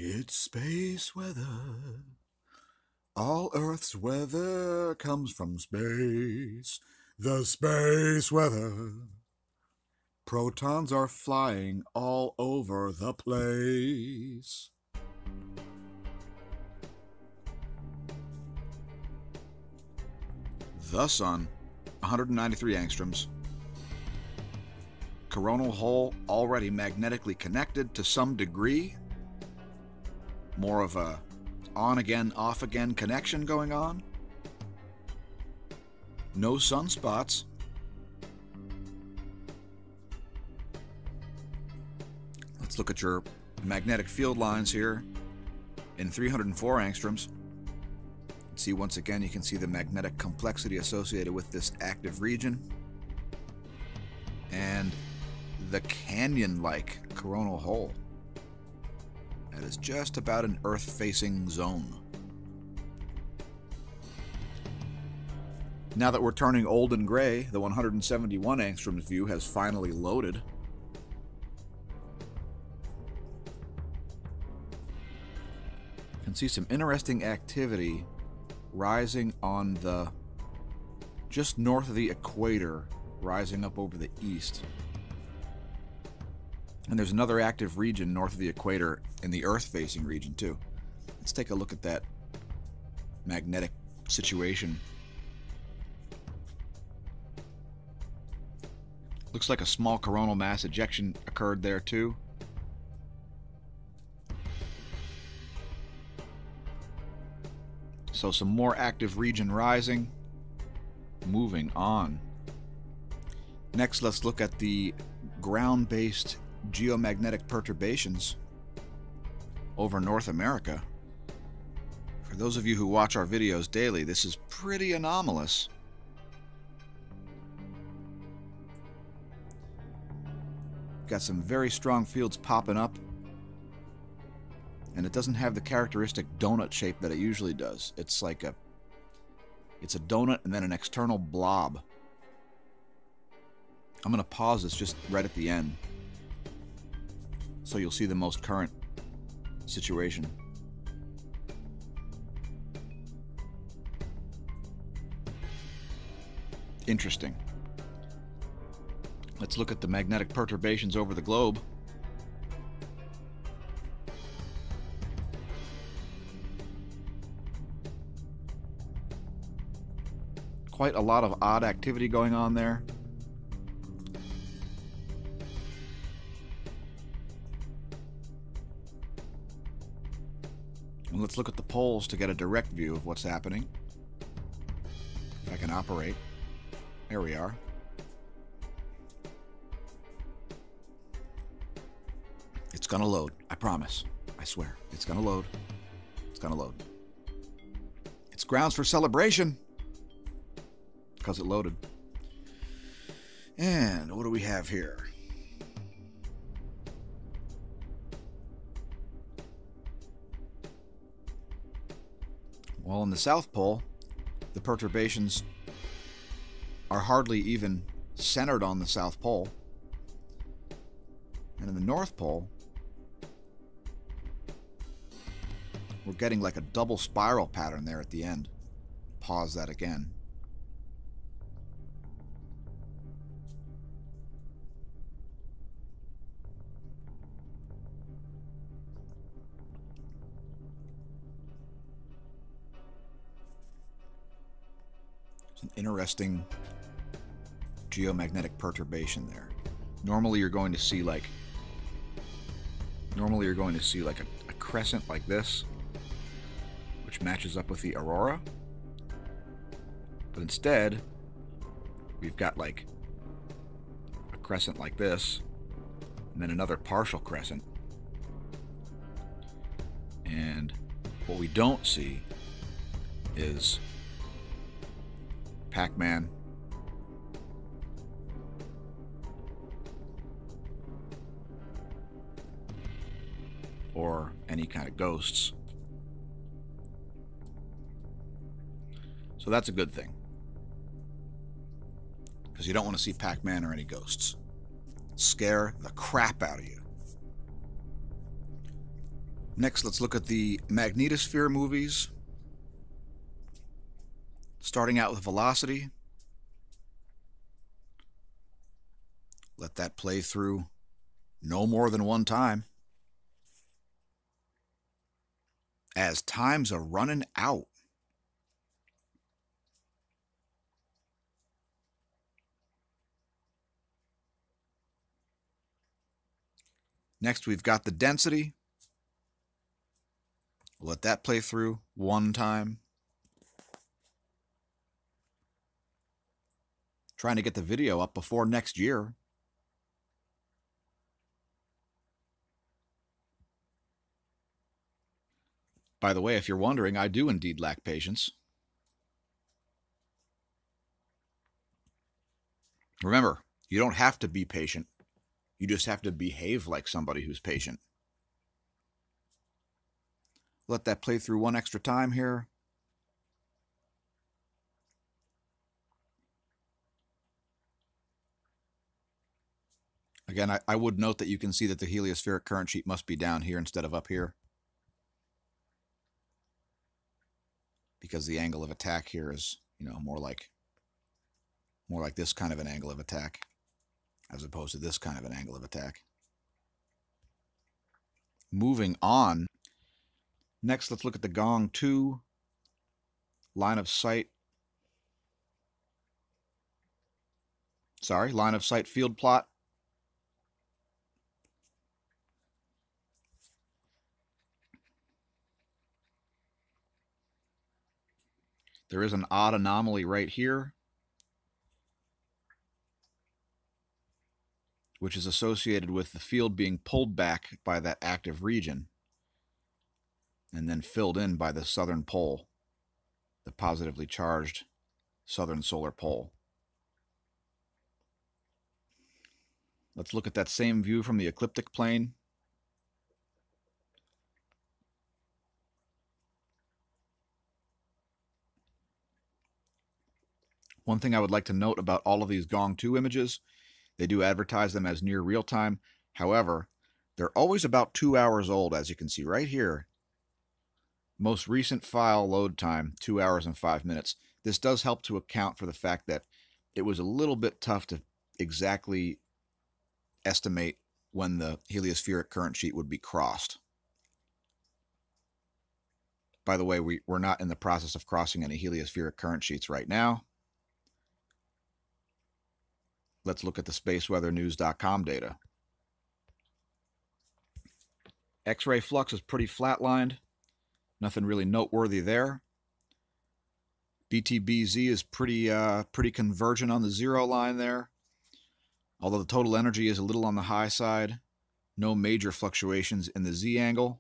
It's space weather. All Earth's weather comes from space. The space weather. Protons are flying all over the place. The Sun, 193 angstroms. Coronal hole already magnetically connected to some degree. More of a on-again, off-again connection going on. No sunspots. Let's look at your magnetic field lines here in 304 angstroms. See, once again, you can see the magnetic complexity associated with this active region and the canyon-like coronal hole. That is just about an Earth-facing zone. Now that we're turning old and gray, the 171 angstroms view has finally loaded. You can see some interesting activity rising on the just north of the equator, rising up over the east. And there's another active region north of the equator in the Earth-facing region too. Let's take a look at that magnetic situation. Looks like a small coronal mass ejection occurred there too. So some more active region rising. Moving on. Next, let's look at the ground-based geomagnetic perturbations over North America. For those of you who watch our videos daily, this is pretty anomalous. Got some very strong fields popping up, and it doesn't have the characteristic donut shape that it usually does. It's like it's a donut and then an external blob. I'm going to pause this just right at the end so you'll see the most current situation. Interesting. Let's look at the magnetic perturbations over the globe. Quite a lot of odd activity going on there. And let's look at the poles to get a direct view of what's happening. If I can operate. There we are. It's gonna load. I promise. I swear. It's gonna load. It's gonna load. It's grounds for celebration because it loaded. And what do we have here? Well, in the South Pole, the perturbations are hardly even centered on the South Pole. And in the North Pole, we're getting like a double spiral pattern there at the end. Pause that again. It's an interesting geomagnetic perturbation there. Normally you're going to see like a crescent like this, which matches up with the aurora. But instead, we've got like a crescent like this, and then another partial crescent. And what we don't see is Pac-Man, or any kind of ghosts. So that's a good thing, because you don't want to see Pac-Man or any ghosts. Scare the crap out of you. Next, let's look at the magnetosphere movies. Starting out with velocity. Let that play through no more than one time, as time's a running out. Next, we've got the density. Let that play through one time. Trying to get the video up before next year. By the way, if you're wondering, I do indeed lack patience. Remember, you don't have to be patient. You just have to behave like somebody who's patient. Let that play through one extra time here. Again, I would note that you can see that the heliospheric current sheet must be down here instead of up here, because the angle of attack here is, more like this kind of an angle of attack, as opposed to this kind of an angle of attack. Moving on. Next, let's look at the Gong 2 line of sight. Line of sight field plot. There is an odd anomaly right here, which is associated with the field being pulled back by that active region and then filled in by the southern pole, the positively charged southern solar pole. Let's look at that same view from the ecliptic plane. One thing I would like to note about all of these Gong 2 images, they do advertise them as near real time. However, they're always about 2 hours old, as you can see right here. Most recent file load time, 2 hours and 5 minutes. This does help to account for the fact that it was a little bit tough to exactly estimate when the heliospheric current sheet would be crossed. By the way, we're not in the process of crossing any heliospheric current sheets right now. Let's look at the spaceweathernews.com data. X-ray flux is pretty flatlined. Nothing really noteworthy there. BTBZ is pretty convergent on the zero line there. Although the total energy is a little on the high side. No major fluctuations in the Z angle.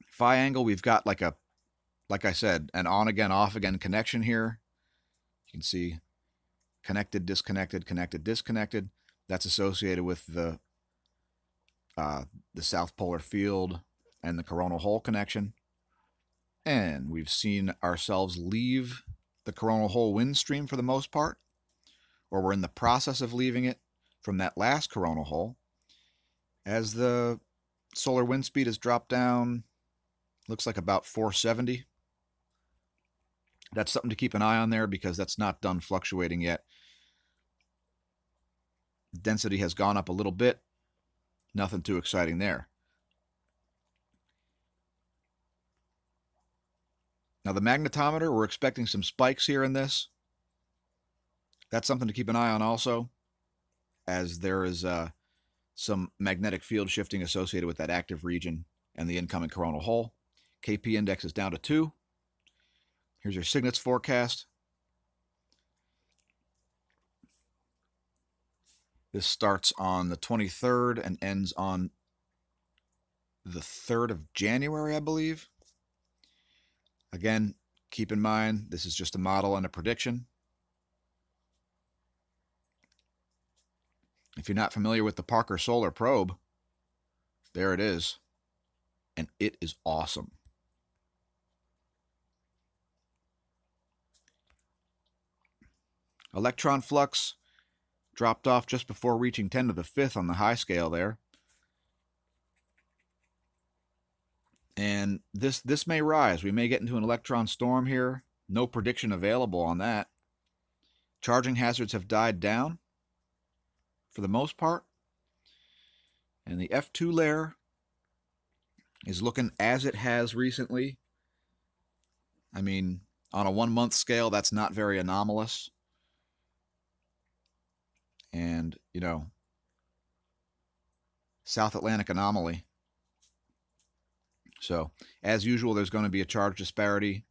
Phi angle, we've got like I said, an on-again, off-again connection here. You can see connected, disconnected, connected, disconnected. That's associated with the south polar field and the coronal hole connection. And we've seen ourselves leave the coronal hole wind stream for the most part, or we're in the process of leaving it from that last coronal hole. As the solar wind speed has dropped down, looks like about 470. That's something to keep an eye on there, because that's not done fluctuating yet. Density has gone up a little bit. Nothing too exciting there. Now the magnetometer, we're expecting some spikes here in this. That's something to keep an eye on also, as there is some magnetic field shifting associated with that active region and the incoming coronal hole. KP index is down to 2. Here's your Cygnets forecast. This starts on the 23rd and ends on the 3rd of January, I believe. Again, keep in mind, this is just a model and a prediction. If you're not familiar with the Parker Solar Probe, there it is. And it is awesome. Electron flux dropped off just before reaching 10 to the 5th on the high scale there. And this may rise. We may get into an electron storm here. No prediction available on that. Charging hazards have died down for the most part. And the F2 layer is looking as it has recently. I mean, on a 1 month scale, that's not very anomalous. And, you know, South Atlantic anomaly. So, as usual, there's going to be a charge disparity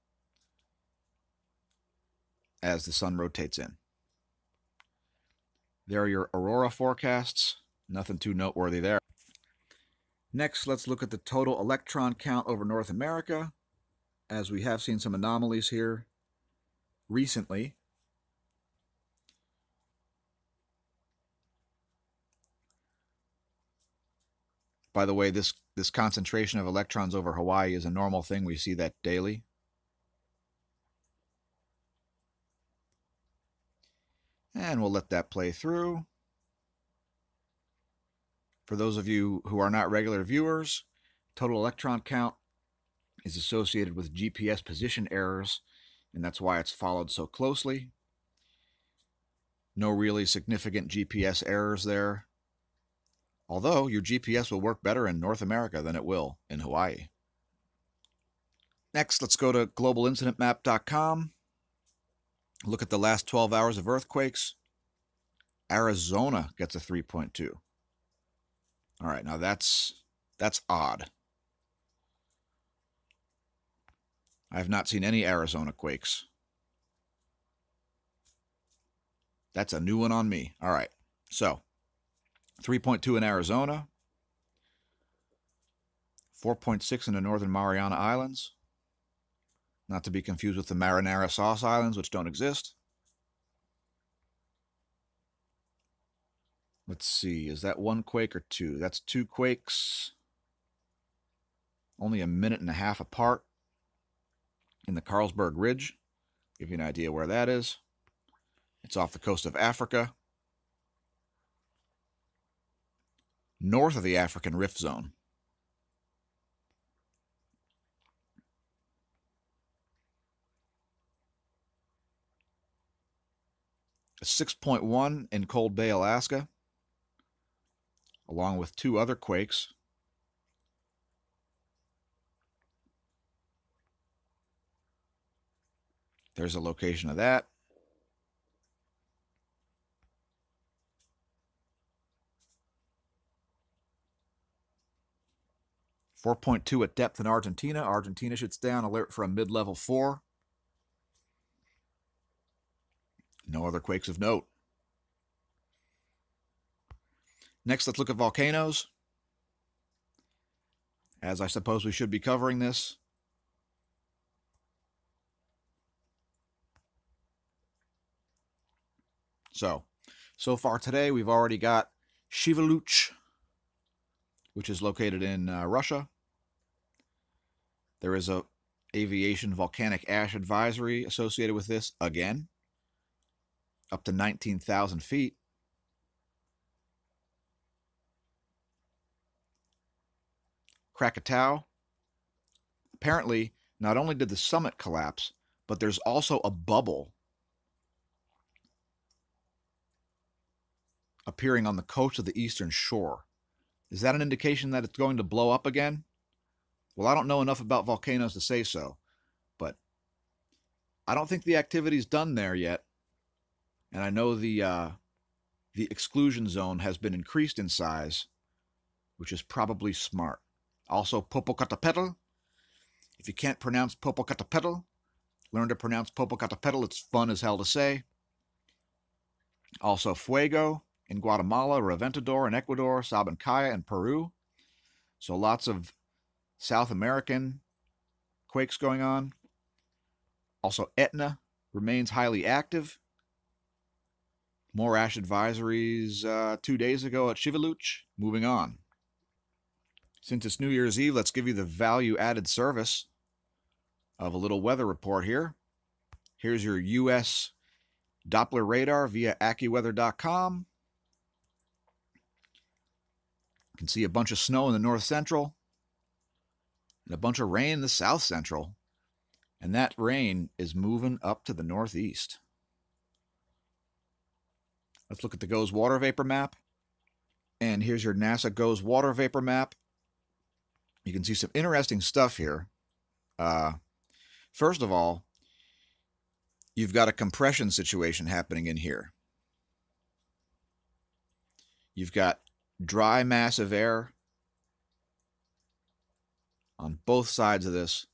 as the sun rotates in. There are your aurora forecasts. Nothing too noteworthy there. Next, let's look at the total electron count over North America, as we have seen some anomalies here recently. By the way, this concentration of electrons over Hawaii is a normal thing. We see that daily. And we'll let that play through. For those of you who are not regular viewers, total electron count is associated with GPS position errors, and that's why it's followed so closely. No really significant GPS errors there. Although your GPS will work better in North America than it will in Hawaii. Next, let's go to globalincidentmap.com. Look at the last 12 hours of earthquakes. Arizona gets a 3.2. All right, now that's odd. I have not seen any Arizona quakes. That's a new one on me. All right, so 3.2 in Arizona, 4.6 in the Northern Mariana Islands, not to be confused with the Marinara Sauce Islands, which don't exist. Let's see, is that one quake or two? That's two quakes, only a minute and a half apart in the Carlsberg Ridge. Give you an idea where that is. It's off the coast of Africa, north of the African Rift Zone. A 6.1 in Cold Bay, Alaska, along with two other quakes. There's a location of that. .2 at depth in Argentina. Argentina should stay on alert for a mid-level 4. No other quakes of note. Next, let's look at volcanoes, as I suppose we should be covering this. So far today, we've already got Shiveluch, which is located in Russia. There is a aviation volcanic ash advisory associated with this again, up to 19,000 feet. Krakatoa. Apparently, not only did the summit collapse, but there's also a bubble appearing on the coast of the eastern shore. Is that an indication that it's going to blow up again? Well, I don't know enough about volcanoes to say so, but I don't think the activity's done there yet. And I know the exclusion zone has been increased in size, which is probably smart. Also, Popocatépetl. If you can't pronounce Popocatépetl, learn to pronounce Popocatépetl. It's fun as hell to say. Also, Fuego in Guatemala, Reventador in Ecuador, Sabancaya in Peru. So lots of South American quakes going on. Also, Etna remains highly active. More ash advisories 2 days ago at Shiveluch. Moving on. Since it's New Year's Eve, let's give you the value-added service of a little weather report here. Here's your U.S. Doppler radar via AccuWeather.com. You can see a bunch of snow in the north central and a bunch of rain in the south central. And that rain is moving up to the northeast. Let's look at the GOES water vapor map. And here's your NASA GOES water vapor map. You can see some interesting stuff here. First of all, you've got a compression situation happening in here. You've got dry mass of air on both sides of this,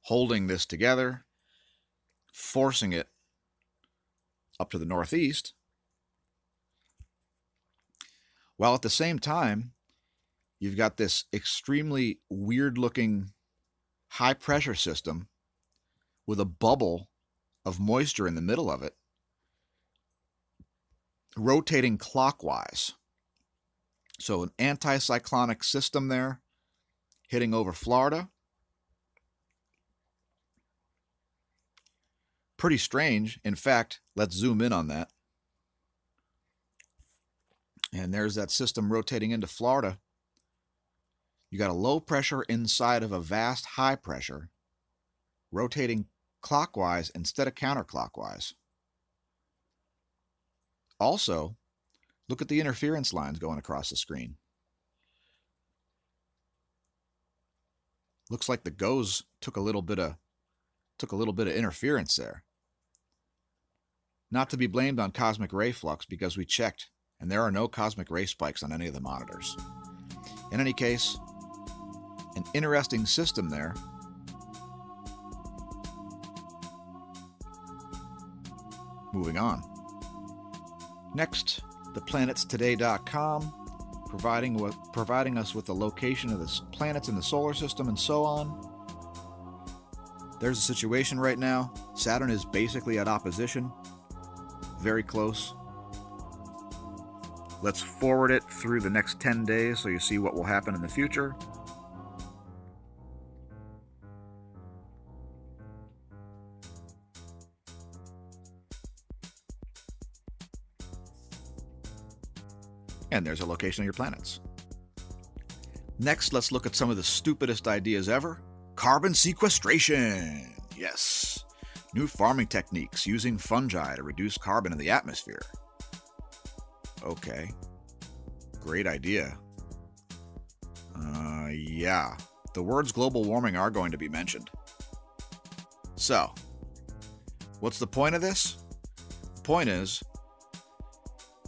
holding this together, forcing it up to the northeast, while at the same time, you've got this extremely weird-looking high-pressure system with a bubble of moisture in the middle of it, rotating clockwise. So an anticyclonic system there, hitting over Florida. Pretty strange. In fact, let's zoom in on that. And there's that system rotating into Florida. You got a low pressure inside of a vast high pressure, rotating clockwise instead of counterclockwise. Also, look at the interference lines going across the screen. Looks like the GOES took a little bit of interference there. Not to be blamed on cosmic ray flux, because we checked and there are no cosmic ray spikes on any of the monitors. In any case, an interesting system there. Moving on. Next, theplanetstoday.com, providing us with the location of the planets in the solar system and so on. There's a situation right now. Saturn is basically at opposition. Very close. Let's forward it through the next 10 days so you see what will happen in the future. And there's a location of your planets. Next, let's look at some of the stupidest ideas ever. Carbon sequestration. Yes. New farming techniques using fungi to reduce carbon in the atmosphere. Okay. Great idea. Yeah. The words global warming are going to be mentioned. So, what's the point of this? The point is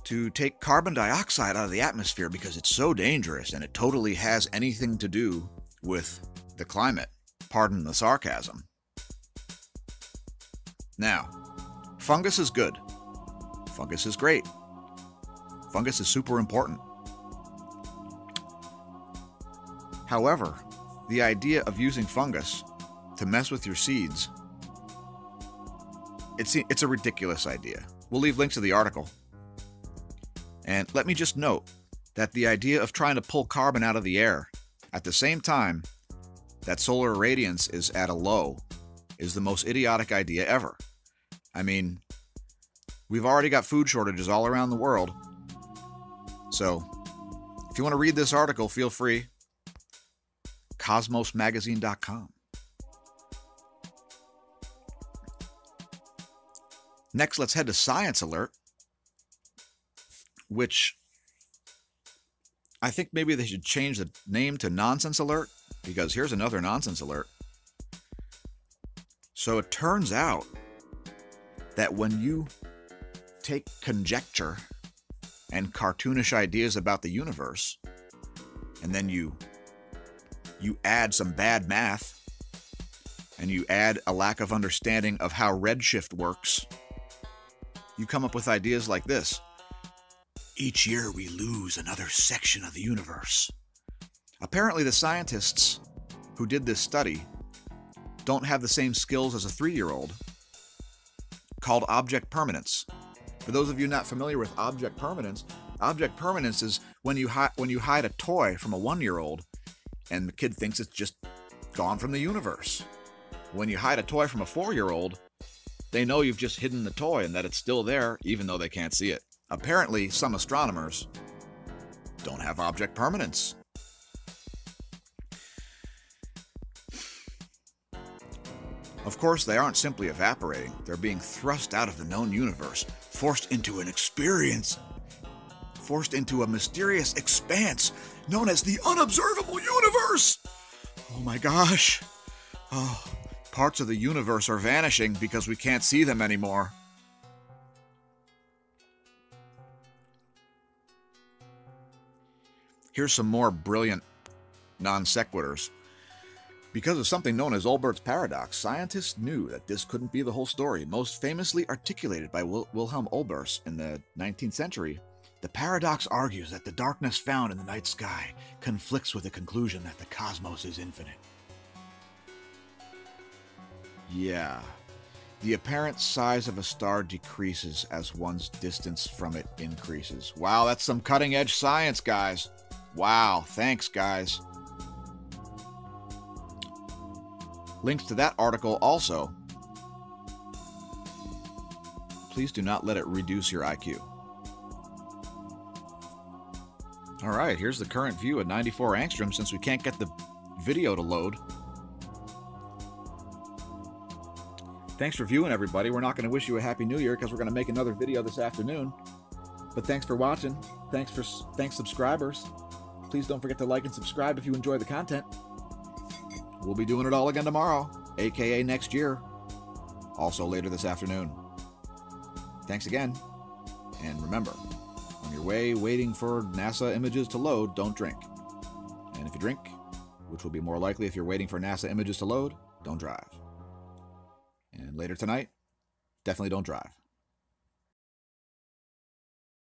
to take carbon dioxide out of the atmosphere because it's so dangerous and it totally has anything to do with the climate. Pardon the sarcasm. Now, fungus is good. Fungus is great. Fungus is super important. However, the idea of using fungus to mess with your seeds, it's a ridiculous idea. We'll leave links to the article. And let me just note that the idea of trying to pull carbon out of the air at the same time that solar irradiance is at a low is the most idiotic idea ever. I mean, we've already got food shortages all around the world. So, if you want to read this article, feel free. cosmosmagazine.com. Next, let's head to Science Alert, which I think maybe they should change the name to Nonsense Alert, because here's another nonsense alert. So it turns out that when you take conjecture and cartoonish ideas about the universe, and then you add some bad math, and you add a lack of understanding of how redshift works, you come up with ideas like this. Each year we lose another section of the universe. Apparently the scientists who did this study don't have the same skills as a 3-year-old, called object permanence. For those of you not familiar with object permanence is when you hide a toy from a 1-year-old and the kid thinks it's just gone from the universe. When you hide a toy from a 4-year-old, they know you've just hidden the toy and that it's still there even though they can't see it. Apparently, some astronomers don't have object permanence. Of course, they aren't simply evaporating. They're being thrust out of the known universe, forced into an experience, forced into a mysterious expanse known as the unobservable universe. Oh my gosh. Oh, parts of the universe are vanishing because we can't see them anymore. Here's some more brilliant non sequiturs. Because of something known as Olbert's paradox, scientists knew that this couldn't be the whole story. Most famously articulated by Wilhelm Olbers in the 19th century, the paradox argues that the darkness found in the night sky conflicts with the conclusion that the cosmos is infinite. Yeah, the apparent size of a star decreases as one's distance from it increases. Wow, that's some cutting-edge science, guys. Wow, thanks, guys. Links to that article also. Please do not let it reduce your IQ. All right, here's the current view at 94 angstroms since we can't get the video to load. Thanks for viewing, everybody. We're not going to wish you a Happy New Year because we're going to make another video this afternoon. But thanks for watching. Thanks subscribers. Please don't forget to like and subscribe if you enjoy the content. We'll be doing it all again tomorrow, aka next year. Also later this afternoon. Thanks again. And remember, on your way waiting for NASA images to load, don't drink. And if you drink, which will be more likely if you're waiting for NASA images to load, don't drive. And later tonight, definitely don't drive.